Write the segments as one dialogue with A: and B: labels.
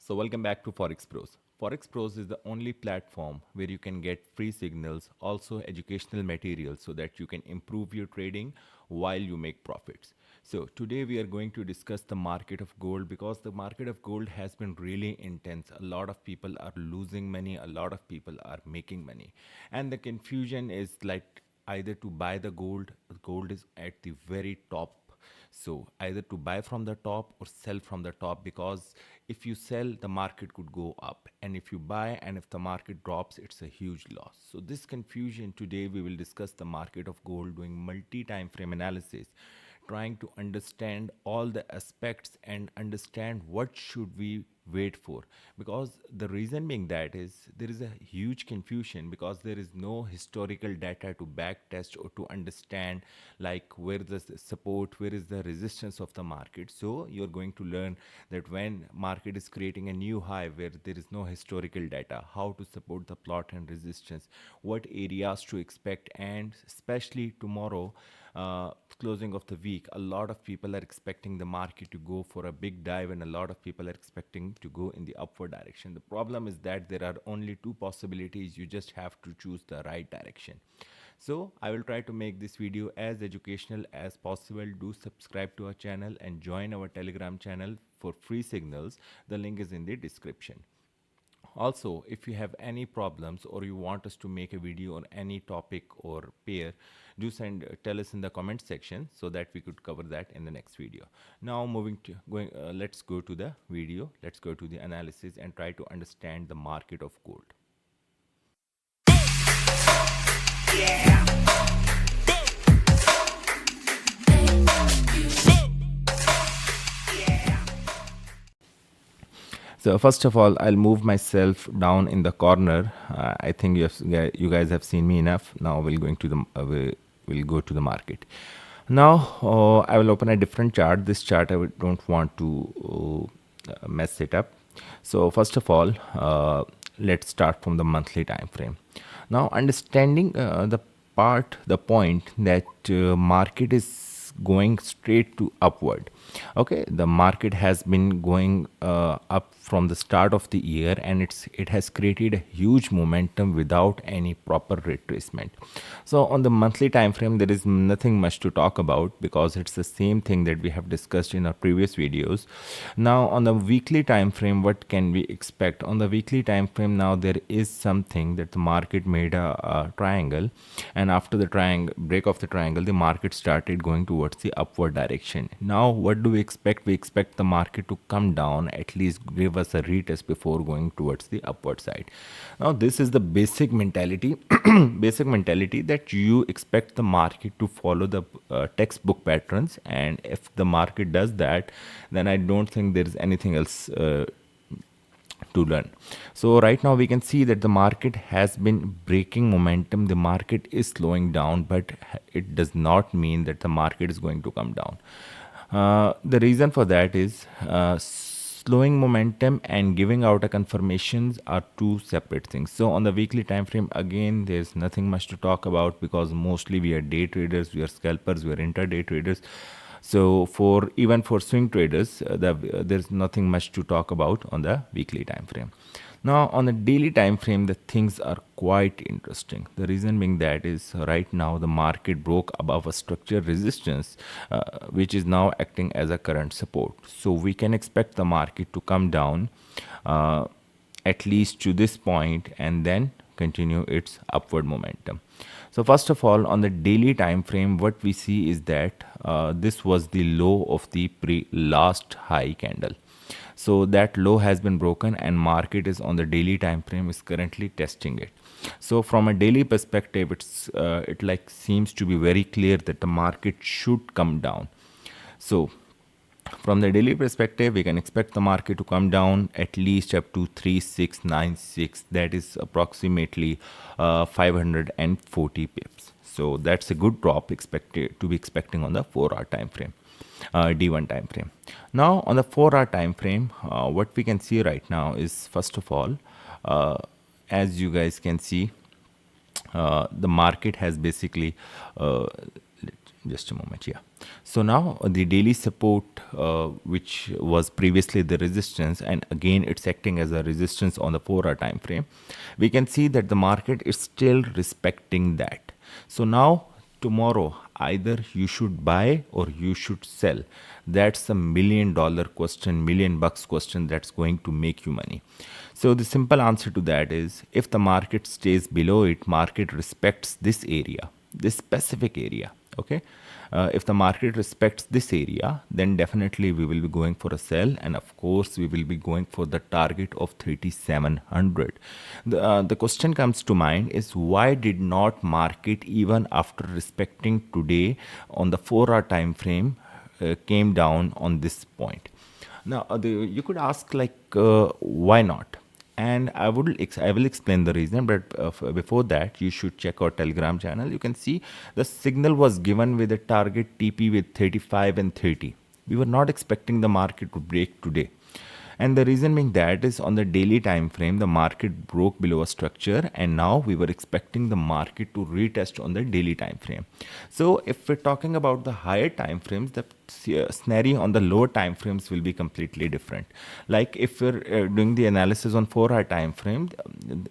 A: So welcome back to Forex Pros. Forex Pros is the only platform where you can get free signals, also educational materials so that you can improve your trading while you make profits. So today we are going to discuss the market of gold because the market of gold has been really intense. A lot of people are losing money, a lot of people are making money. And the confusion is like either to buy the gold is at the very top, so either to buy from the top or sell from the top, because if you sell, the market could go up, and if you buy and if the market drops, it's a huge loss. So this confusion, today we will discuss the market of gold doing multi-time frame analysis, trying to understand all the aspects and understand what should we wait for, because the reason being that is there is a huge confusion because there is no historical data to back test or to understand like where is the support, where is the resistance of the market. So you're going to learn that when market is creating a new high where there is no historical data, how to support the plot and resistance, what areas to expect, and especially tomorrow, closing of the week, a lot of people are expecting the market to go for a big dive, and a lot of people are expecting to go in the upward direction. The problem is that there are only two possibilities. You just have to choose the right direction. So I will try to make this video as educational as possible. Do subscribe to our channel and join our Telegram channel for free signals. The link is in the description. Also, if you have any problems or you want us to make a video on any topic or pair, do tell us in the comment section so that we could cover that in the next video. Now moving to let's go to the video, let's go to the analysis and try to understand the market of gold. So first of all, I'll move myself down in the corner. I think you guys have seen me enough. Now we'll go to the market. Now I will open a different chart. This chart don't want to mess it up. So first of all, let's start from the monthly time frame. Now understanding the point that market is going straight to upward. Okay, the market has been going up from the start of the year, and it has created a huge momentum without any proper retracement. So on the monthly time frame, there is nothing much to talk about because it's the same thing that we have discussed in our previous videos. Now on the weekly time frame, what can we expect? On the weekly time frame, now there is something that the market made a triangle, and after the break of the triangle, the market started going towards the upward direction. Now what do we expect? We expect the market to come down, at least give us a retest before going towards the upward side. Now this is the basic mentality basic mentality that you expect the market to follow the textbook patterns, and if the market does that, then I don't think there is anything else to learn. So right now we can see that the market has been breaking momentum. The market is slowing down, but it does not mean that the market is going to come down. The reason for that is slowing momentum and giving out a confirmations are two separate things. So on the weekly time frame, again, there's nothing much to talk about because mostly we are day traders, we are scalpers, we are intraday traders. So even for swing traders, there's nothing much to talk about on the weekly time frame. Now on the daily time frame, the things are quite interesting. The reason being that is right now the market broke above a structured resistance, which is now acting as a current support. So we can expect the market to come down at least to this point and then continue its upward momentum. So first of all, on the daily time frame, what we see is that this was the low of the last high candle. So that low has been broken, and market is on the daily time frame is currently testing it. So from a daily perspective, it like seems to be very clear that the market should come down. So from the daily perspective, we can expect the market to come down at least up to 3696. That is approximately 540 pips. So that's a good drop expected to be expecting on the 4-hour time frame, D1 time frame. Now on the 4-hour time frame, what we can see right now is, first of all, as you guys can see, the market has basically Just a moment, yeah. So now the daily support, which was previously the resistance, and again it's acting as a resistance on the 4-hour time frame, we can see that the market is still respecting that. So now tomorrow, either you should buy or you should sell. That's a $1 million question, $1 million question that's going to make you money. So the simple answer to that is, if the market stays below it, market respects this area, this specific area. Okay. If the market respects this area, then definitely we will be going for a sell, and of course we will be going for the target of 3700. The question comes to mind is, why did not market, even after respecting today on the 4-hour time frame, came down on this point? Now, you could ask like, why not? And I will explain the reason. But before that, you should check our Telegram channel. You can see the signal was given with a target TP with 35 and 30. We were not expecting the market to break today. And the reason being that is, on the daily time frame, the market broke below a structure, and now we were expecting the market to retest on the daily time frame. So if we're talking about the higher time frames, the scenario on the lower time frames will be completely different. Like if we're doing the analysis on 4-hour time frame,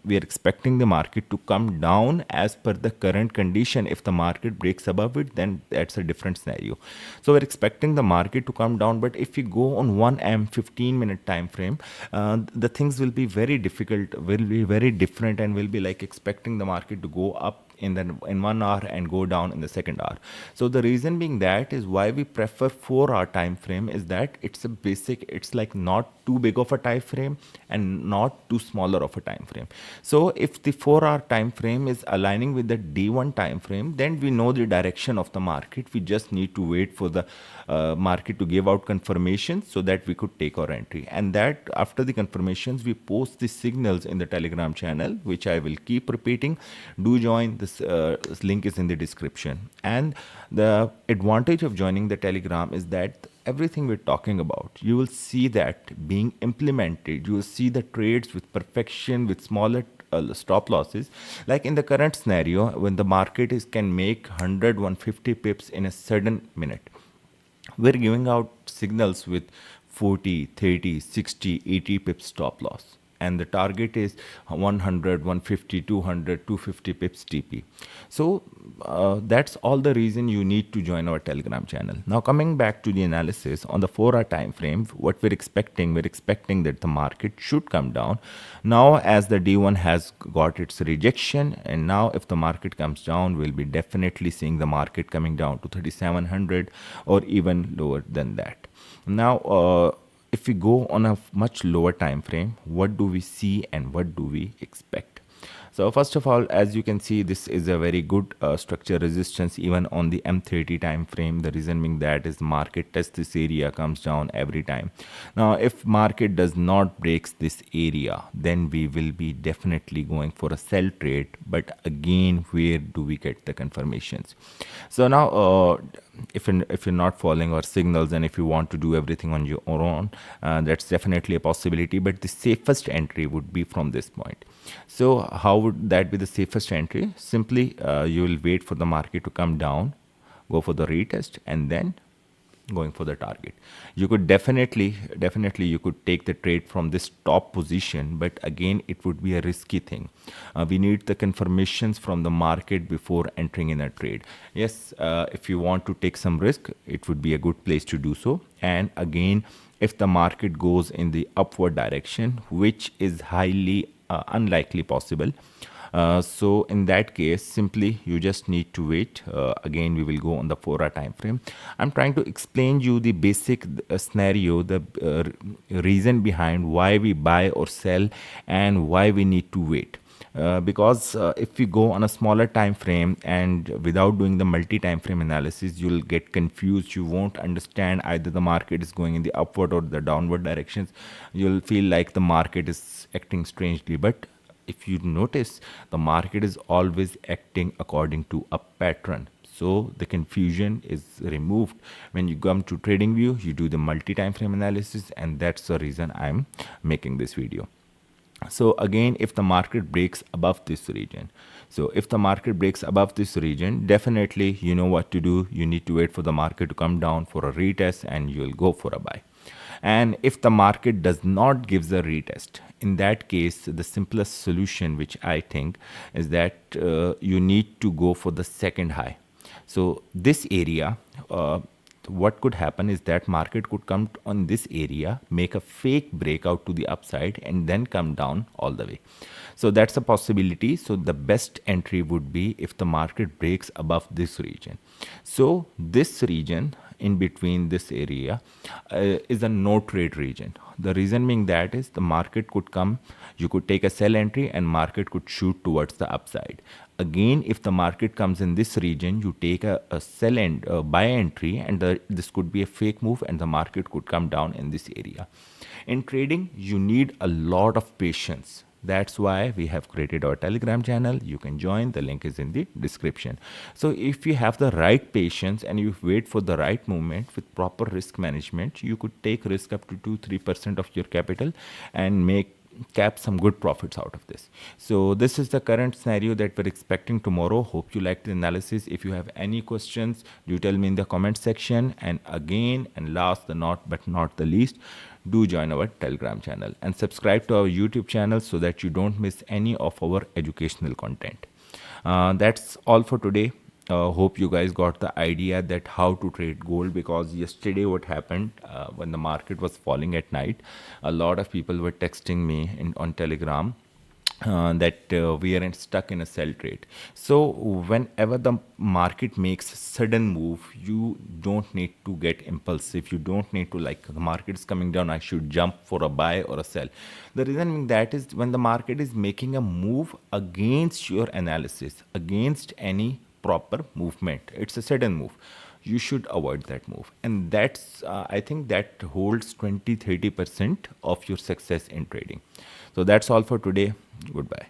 A: we are expecting the market to come down as per the current condition. If the market breaks above it, then that's a different scenario. So we're expecting the market to come down, but if we go on 1 am 15-minute time frame, the things will be very difficult, will be very different, and will be like expecting the market to go up in 1 hour and go down in the second hour. So the reason being that is why we prefer 4-hour time frame is that it's a basic, it's like not too big of a time frame and not too smaller of a time frame. So if the 4-hour time frame is aligning with the D1 time frame, then we know the direction of the market. We just need to wait for the market to give out confirmation so that we could take our entry. And that after the confirmations, we post the signals in the Telegram channel, which I will keep repeating. Do join. This link is in the description. And the advantage of joining the Telegram is that everything we're talking about, you will see that being implemented. You will see the trades with perfection, with smaller stop losses. Like in the current scenario, when the market can make 100, 150 pips in a certain minute, we're giving out signals with 40, 30, 60, 80 pips stop loss. And the target is 100, 150, 200, 250 pips TP. So that's all the reason you need to join our Telegram channel. Now coming back to the analysis on the 4-hour time frame, what we're expecting that the market should come down. Now as the D1 has got its rejection, and now if the market comes down, we'll be definitely seeing the market coming down to 3700 or even lower than that. Now if we go on a much lower time frame, what do we see and what do we expect? So first of all, as you can see, this is a very good structure resistance even on the M30 time frame. The reason being that is market tests this area, comes down every time. Now if market does not breaks this area, then we will be definitely going for a sell trade. But again, where do we get the confirmations? So now if you're not following our signals and if you want to do everything on your own, that's definitely a possibility, but the safest entry would be from this point. So how would that be the safest entry? Simply you will wait for the market to come down, go for the retest, and then going for the target. You could definitely you could take the trade from this top position, but again it would be a risky thing. We need the confirmations from the market before entering in a trade. Yes, if you want to take some risk, it would be a good place to do so. And again, if the market goes in the upward direction, which is highly unlikely possible, so in that case, simply you just need to wait. Again, we will go on the 4-hour time frame. I'm trying to explain you the basic scenario, the reason behind why we buy or sell and why we need to wait. Because if we go on a smaller time frame and without doing the multi time frame analysis, you'll get confused. You won't understand either the market is going in the upward or the downward directions. You'll feel like the market is acting strangely. But if you notice, the market is always acting according to a pattern. So the confusion is removed. When you come to TradingView, you do the multi time frame analysis, and that's the reason I'm making this video. So again, if the market breaks above this region, so if the market breaks above this region, definitely you know what to do. You need to wait for the market to come down for a retest and you'll go for a buy. And if the market does not give the retest, in that case, the simplest solution, which I think, is that you need to go for the second high. So this area, what could happen is that market could come on this area, make a fake breakout to the upside, and then come down all the way. So that's a possibility. So the best entry would be if the market breaks above this region. So this region in between this area is a no trade region. The reason being that is the market could come, you could take a sell entry and market could shoot towards the upside. Again, if the market comes in this region, you take a sell and buy entry, and this could be a fake move and the market could come down in this area. In trading, you need a lot of patience. That's why we have created our Telegram channel. You can join, the link is in the description. So if you have the right patience and you wait for the right moment with proper risk management, you could take risk up to 2-3% of your capital and make cap some good profits out of this. So this is the current scenario that we're expecting tomorrow. Hope you liked the analysis. If you have any questions, do tell me in the comment section. And again, and last but not the least, do join our Telegram channel and subscribe to our YouTube channel so that you don't miss any of our educational content. That's all for today. Hope you guys got the idea that how to trade gold, because yesterday what happened when the market was falling at night, a lot of people were texting me on Telegram that we are stuck in a sell trade. So whenever the market makes sudden move, you don't need to get impulsive. You don't need to like the market is coming down, I should jump for a buy or a sell. The reason being that is when the market is making a move against your analysis, against any proper movement, it's a sudden move, you should avoid that move. And that's I think that holds 20-30% of your success in trading. So that's all for today. Goodbye.